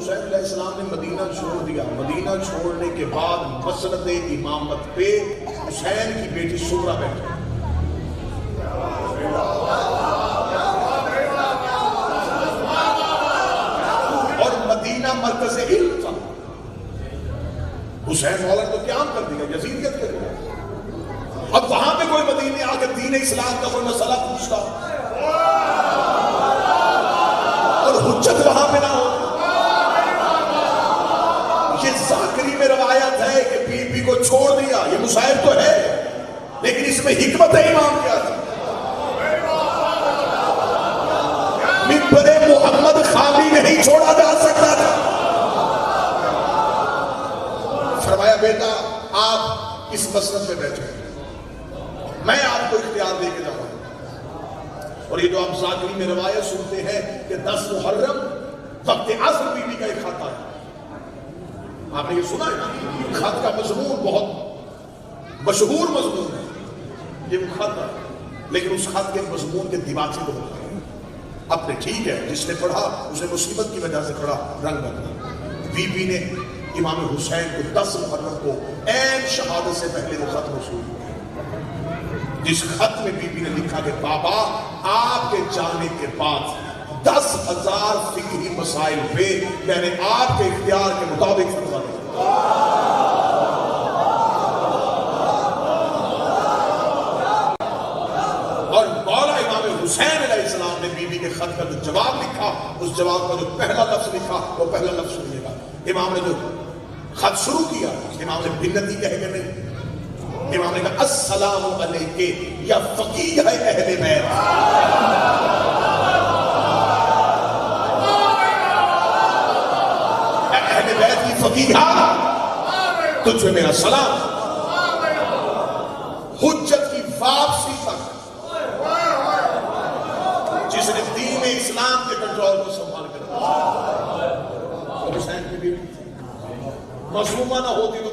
حسین علیہ السلام نے مدینہ چھوڑ دیا. مدینہ چھوڑنے کے بعد مسند امامت پہ حسین کی بیٹی سغرا بیٹھی. اور مدینہ مرکز علم تھا. حسین مولا نے تو قیام کر دیا, یزیدیت کر دیا. اب وہاں پہ کوئی مدینے آ کے دین اسلام کا کوئی مسئلہ پوچھتا اور حجت وہاں پہ نہ ہو. یہ ذاکری میں روایت ہے کہ بی بی کو چھوڑ دیا, یہ مصائب تو ہے, لیکن اس میں حکمت امام کیا تھی؟ منبر محمد خالی نہیں چھوڑا جا سکتا تھا. فرمایا بیٹا آپ اس مسند پہ بیٹھے, میں آپ کو اختیار دے کے جاؤں گا. اور یہ جو آپ ذاکری میں روایت سنتے ہیں کہ 10 محرم وقت عصر بی بی کا ایک خط آیا. آپ نے یہ سنا ہے نا, خط کا مضمون بہت مشہور مضمون ہے. یہ خط ہے, لیکن اس خط کے مضمون کے دیواچے کو بتا اپنے ٹھیک ہے, جس نے پڑھا اسے مصیبت کی وجہ سے پڑھا رنگ بدلا. بی بی نے امام حسین کو 10 محرم کو عین شہادت سے پہلے وہ خط موصول ہوا, جس خط میں بی بی نے لکھا کہ بابا آپ کے جانے کے بعد 10,000 فقہی مسائل پہ میں نے آپ کے اختیار کے مطابق فتویٰ دیا. اور مولا امام حسین علیہ السلام نے بی بی کے خط کا جو جواب لکھا, اس جواب کا جو پہلا لفظ لکھا وہ پہلا لفظ سنیے گا. امام نے جو خط شروع کیا, امام نے بنتی کہہ کے نہیں, امام نے کہا السلام علیکہ یا فقیہ اہل بیت. اہل بیت کی فقیہ تجھ پہ میرا سلام. حجت کی واپسی تک جس نے دین اسلام کے کنٹرول کو سنبھال کر رکھا. حسین کی بیوی معصومہ نہ ہوتی تو